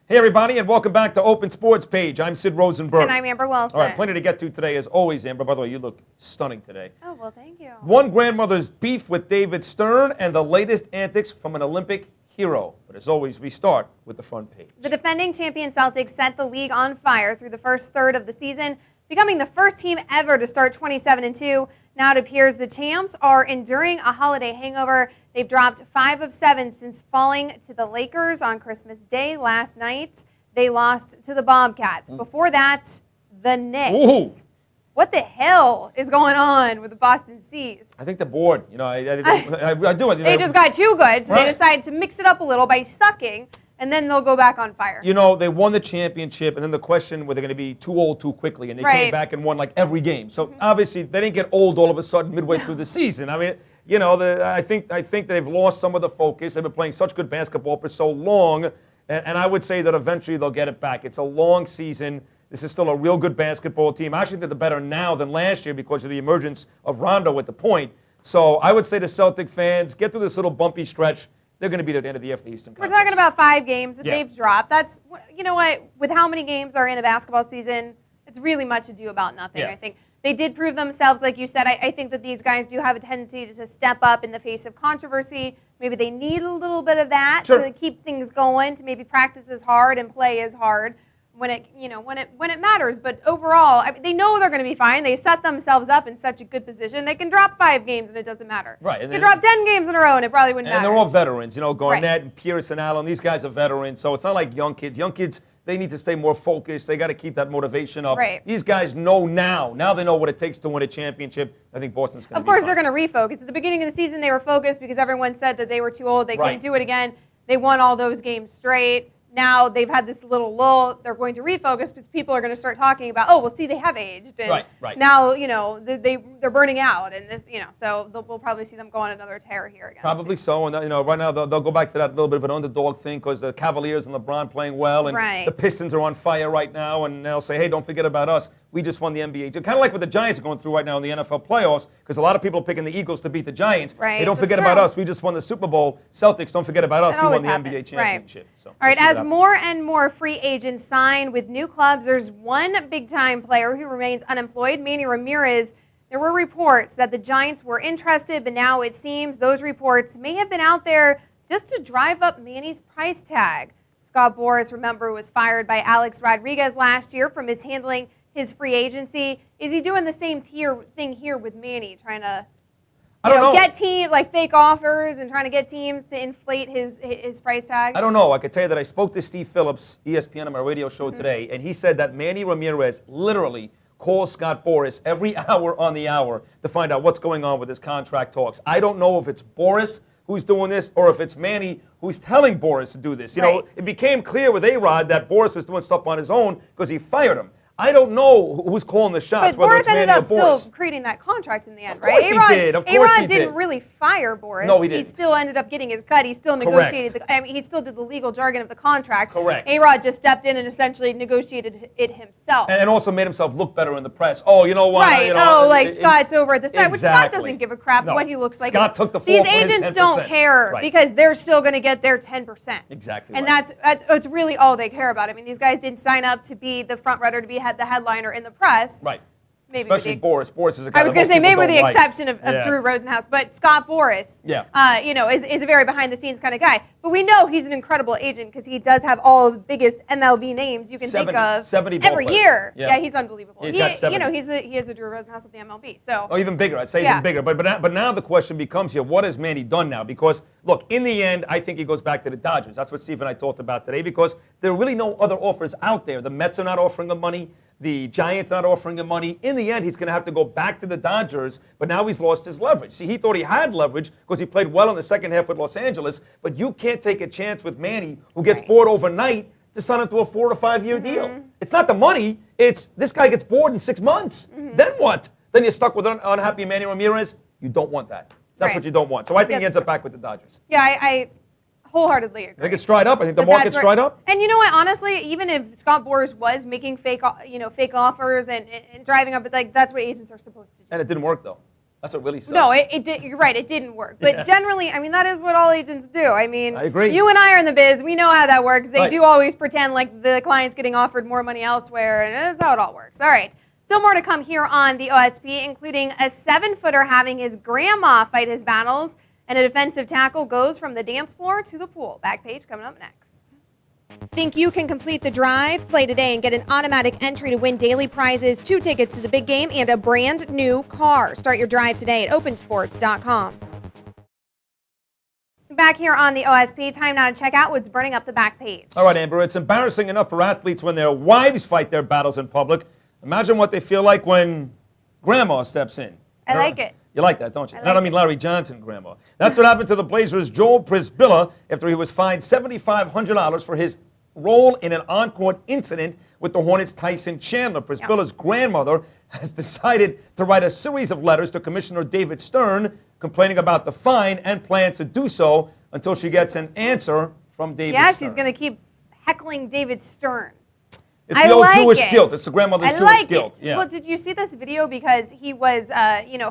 Hey, everybody, and welcome back to Open Sports Page. I'm Sid Rosenberg. And I'm Amber Wilson. All right, plenty to get to today, as always, Amber. By the way, you look stunning today. Oh, well, thank you. One grandmother's beef with David Stern and the latest antics from an Olympic hero. But as always, we start with the front page. The defending champion Celtics set the league on fire through the first third of the season, becoming the first team ever to start 27-2. Now it appears the champs are enduring a holiday hangover. They've dropped 5 of 7 since falling to the Lakers on Christmas Day last night. They lost to the Bobcats. Before that, the Knicks. Ooh. What the hell is going on with the Boston Seas? I think they're bored. You know, I do. They just got too good, so Right. they decided to mix it up a little by sucking, and then they'll go back on fire. You know, they won the championship, and then the question, were they going to be too old too quickly? And they came back and won like every game. So obviously, they didn't get old all of a sudden midway through the season. I mean, you know, I think they've lost some of the focus. They've been playing such good basketball for so long, and I would say that eventually they'll get it back. It's a long season. This is still a real good basketball team. I actually think they're better now than last year because of the emergence of Rondo at the point. So I would say to Celtic fans, get through this little bumpy stretch. They're going to be there at the end of the year for the Eastern Conference. We're talking about 5 games that they've dropped. That's, you know what, with how many games are in a basketball season, it's really much ado about nothing, I think. They did prove themselves, like you said. I think that these guys do have a tendency to step up in the face of controversy. Maybe they need a little bit of that to keep things going, to maybe practice as hard and play as hard when it matters. But overall, I mean, they know they're going to be fine. They set themselves up in such a good position. They can drop 5 games and it doesn't matter. Right. They can drop 10 games in a row and it probably wouldn't matter. And they're all veterans. You know, Garnett and Pierce and Allen, these guys are veterans. So it's not like young kids. Young kids, they need to stay more focused. They got to keep that motivation up. Right. These guys know now. Now they know what it takes to win a championship. I think Boston's going to be fine. Of course, they're going to refocus. At the beginning of the season, they were focused because everyone said that they were too old. They couldn't do it again. They won all those games straight. Now they've had this little lull. They're going to refocus because people are going to start talking about, oh, well, see, they have aged. And now, you know, they're burning out. And this, you know, so we'll probably see them go on another tear here again. Probably so. And, you know, right now they'll go back to that little bit of an underdog thing because the Cavaliers and LeBron playing well. And the Pistons are on fire right now. And they'll say, hey, don't forget about us. We just won the NBA. Kind of like what the Giants are going through right now in the NFL playoffs, because a lot of people are picking the Eagles to beat the Giants. Right. Hey, don't forget about us. We just won the Super Bowl. Celtics, don't forget about us. We won the NBA championship. So all right, as more and more free agents sign with new clubs, there's one big-time player who remains unemployed, Manny Ramirez. There were reports that the Giants were interested, but now it seems those reports may have been out there just to drive up Manny's price tag. Scott Boras, remember, was fired by Alex Rodriguez last year for mishandling his free agency. Is he doing the same thing here with Manny, trying to get teams, like fake offers and trying to get teams to inflate his price tag? I don't know. I could tell you that I spoke to Steve Phillips, ESPN, on my radio show today, and he said that Manny Ramirez literally calls Scott Boras every hour on the hour to find out what's going on with his contract talks. I don't know if it's Boras who's doing this or if it's Manny who's telling Boras to do this. You know, it became clear with A-Rod that Boras was doing stuff on his own because he fired him. I don't know who's calling the shots. But Boras ended up still Boras. creating that contract in the end, Of course right? He did. Of course he did. didn't really fire Boras. No, he didn't. He still ended up getting his cut. He still negotiated. He still did the legal jargon of the contract. Correct. A-Rod just stepped in and essentially negotiated it himself. And also made himself look better in the press. Oh, you know what? Right. You know, Scott's over at the side. Which Scott doesn't give a crap what he looks like. Scott took the fall These for his agents 10%. don't care because they're still going to get their 10%. Exactly. And that's really all they care about. I mean, these guys didn't sign up to be the front runner, to be the headliner in the press. Right. Maybe especially Boras. Boras is a guy I was going to say maybe with the exception of Yeah. Drew Rosenhaus, but Scott Boras, is a very behind-the-scenes kind of guy. But we know he's an incredible agent because he does have all the biggest MLB names you can think of 70 every year. Yeah. He's unbelievable. He's got 70. He is a Drew Rosenhaus of the MLB. So. Oh, even bigger. I'd say even bigger. But now the question becomes here: what has Manny done now? Because look, in the end, I think he goes back to the Dodgers. That's what Steve and I talked about today. Because there are really no other offers out there. The Mets are not offering him money. The Giants not offering him money. In the end, he's going to have to go back to the Dodgers, but now he's lost his leverage. See, he thought he had leverage because he played well in the second half with Los Angeles, but you can't take a chance with Manny, who gets bored overnight, to sign him to a 4 to 5 year deal. It's not the money. It's this guy gets bored in 6 months. Then what? Then you're stuck with an unhappy Manny Ramirez. You don't want that. That's what you don't want. So I think he ends up back with the Dodgers. Yeah, I wholeheartedly agree. I think it's dried up. I think the market's dried up. And you know what? Honestly, even if Scott Boras was making fake offers and driving up, like that's what agents are supposed to do. And it didn't work though. That's what really sucks. No, it did. You're right. It didn't work. But generally, I mean, that is what all agents do. I mean, I agree. You and I are in the biz. We know how that works. They Right. do always pretend like the client's getting offered more money elsewhere, and that's how it all works. All right. Still more to come here on the OSP, including a 7-footer having his grandma fight his battles, and a defensive tackle goes from the dance floor to the pool. Back page coming up next. Think you can complete the drive? Play today and get an automatic entry to win daily prizes, 2 tickets to the big game, and a brand new car. Start your drive today at opensports.com. Back here on the OSP, time now to check out what's burning up the back page. All right, Amber, it's embarrassing enough for athletes when their wives fight their battles in public. Imagine what they feel like when grandma steps in. I like it. You like that, don't you? I mean Larry Johnson, grandma. That's what happened to the Blazers' Joel Prisbilla after he was fined $7,500 for his role in an on-court incident with the Hornets' Tyson Chandler. Prisbilla's grandmother has decided to write a series of letters to Commissioner David Stern complaining about the fine and plans to do so until she gets an answer from David Stern. Yeah, she's going to keep heckling David Stern. It's the old Jewish guilt. It's the grandmother's Jewish guilt. Yeah. Well, did you see this video? Because he was,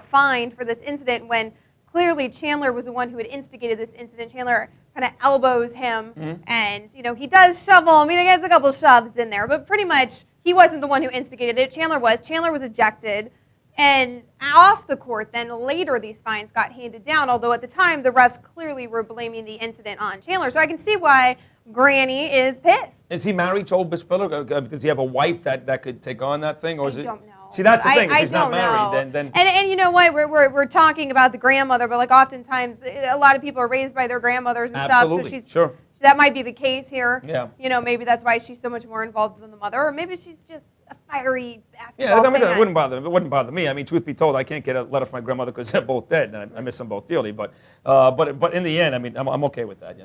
fined for this incident when clearly Chandler was the one who had instigated this incident. Chandler kind of elbows him, and he does shovel. I mean, he gets a couple shoves in there, but pretty much he wasn't the one who instigated it. Chandler was. Chandler was ejected, and off the court. Then later, these fines got handed down. Although at the time, the refs clearly were blaming the incident on Chandler. So I can see why Granny is pissed. Is he married, Joel Prisbilla? Does he have a wife that could take on that thing, or is I it? don't know. See, that's the thing. If I he's not don't married, know. then and you know what? We're talking about the grandmother, but like oftentimes a lot of people are raised by their grandmothers and absolutely. stuff. So Sure. That might be the case here. Yeah. Maybe that's why she's so much more involved than the mother, or maybe she's just a fiery basketball Yeah, I mean, fan. it wouldn't bother me. I mean, truth be told, I can't get a letter from my grandmother because they're both dead, and I miss them both dearly. But in the end, I mean, I'm okay with that.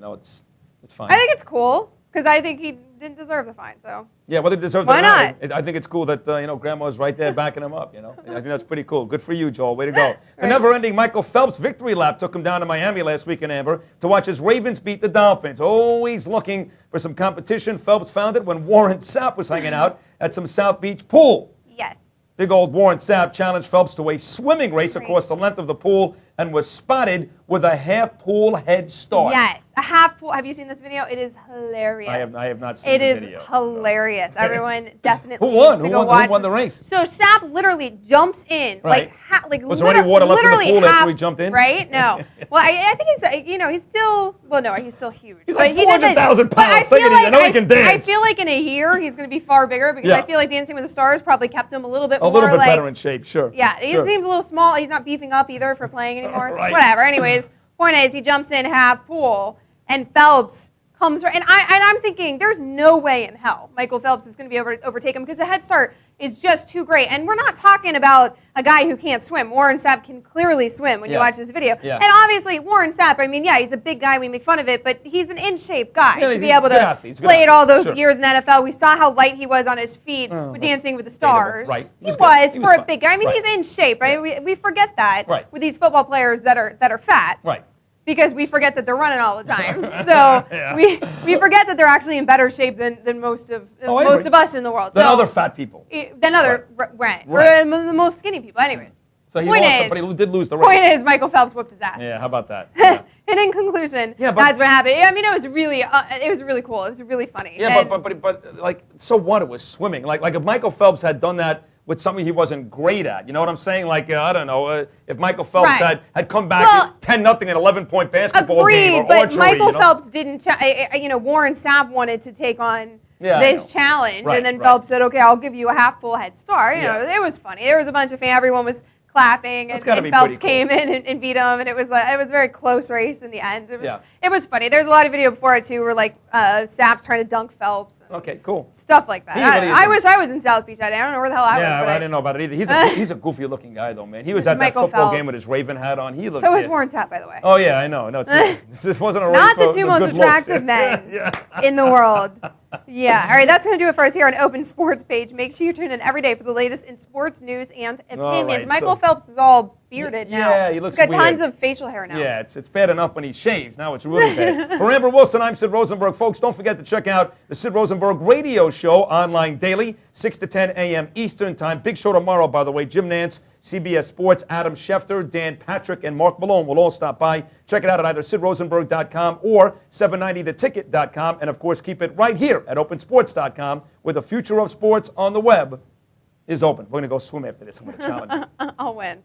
It's fine. I think it's cool because I think he didn't deserve the fine. So yeah, whether he deserved why it or not? I think it's cool that grandma's right there backing him up. I think that's pretty cool. Good for you, Joel. Way to go. The never-ending Michael Phelps victory lap took him down to Miami last weekend, Amber, to watch his Ravens beat the Dolphins. Always looking for some competition. Phelps found it when Warren Sapp was hanging out at some South Beach pool. Yes. Big old Warren Sapp challenged Phelps to a swimming race across the length of the pool and was spotted with a half pool head start. Yes, a half pool. Have you seen this video? It is hilarious. I have not seen the video. It is hilarious. Everyone definitely Who won? needs to go watch. Who won the race? So Sapp literally jumps in, Right. was there any water left in the pool after he jumped in? Right? No. Well, I think he's still. Well, no, he's still huge. He's But like he did 400,000 but pounds. I feel I know he can dance. I feel like in a year he's going to be far bigger because Yeah. I feel like Dancing with the Stars probably kept him a little bit A more. little bit better in shape, sure. Yeah, he Sure. seems a little small. He's not beefing up either for playing anymore. So Right. whatever. Anyways, point is he jumps in half pool and Phelps comes and I'm thinking there's no way in hell Michael Phelps is going to be able to overtake him because the head start is just too great. And we're not talking about a guy who can't swim. Warren Sapp can clearly swim when you watch this video. Yeah. And obviously Warren Sapp, I mean, yeah, he's a big guy. We make fun of it, but he's an in-shape guy Yeah, to he's be a able good to athlete. He's a good play it all those Sure. years in the NFL. We saw how light he was on his feet with Dancing with the Stars. Right. He was He for a fine. big guy. I mean, Right. he's in shape, right? We forget that Right. with these football players that are fat. Right. Because we forget that they're running all the time. So Yeah. we forget that they're actually in better shape than most of us in the world. Than so, other fat people. Than other, Right. Or the most skinny people. Anyways. So he Point lost, is- but he did lose the race. Point is, Michael Phelps whooped his ass. Yeah, how about that? Yeah. And in conclusion, Yeah, but- that's what happened. I mean, it was really cool. It was really funny. Yeah, And- but like, so what? It was swimming. Like if Michael Phelps had done that with something he wasn't great at, you know what I'm saying? Like I don't know, if Michael Phelps Right. had come back Well, 10-0 in an 11-point basketball Agreed, game or but archery, Michael you know? Phelps didn't. Warren Sapp wanted to take on Yeah, I this know. challenge, Right, and then right. Phelps said, "Okay, I'll give you a half full head start." You know, Yeah. it was funny. There was a bunch of fans. Everyone was clapping, That's and, gotta and be Phelps pretty cool. came in and beat him, and it was a very close race in the end. Yeah. It was funny. There's a lot of video before it too, where like Sapp's trying to dunk Phelps. Okay, cool. Stuff like that. He really I is a- wish I was in South Beach. I don't know where the hell I was. Yeah, But I didn't know about it either. He's a goofy-looking guy, though, man. He was at that Michael football Phelps. game with his Raven hat on. He looks. So was yeah. Warren Sapp, by the way. Oh yeah, I know. No, this wasn't a race Not the for two the most good looks. attractive men Yeah. in the world. Yeah. All right, that's going to do it for us here on Open Sports Page. Make sure you tune in every day for the latest in sports news and opinions. right, Michael so- Phelps is all bearded now. Yeah, he looks He's got weird. tons of facial hair now. Yeah, it's bad enough when he shaves. Now it's really bad. For Amber Wilson, I'm Sid Rosenberg. Folks, don't forget to check out the Sid Rosenberg radio show online daily, 6 to 10 a.m. Eastern Time. Big show tomorrow, by the way. Jim Nance, CBS Sports, Adam Schefter, Dan Patrick, and Mark Malone will all stop by. Check it out at either sidrosenberg.com or 790theticket.com. And, of course, keep it right here at opensports.com, where the future of sports on the web is open. We're going to go swim after this. I'm going to challenge you. I'll win.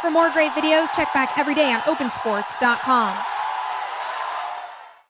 For more great videos, check back every day on opensports.com.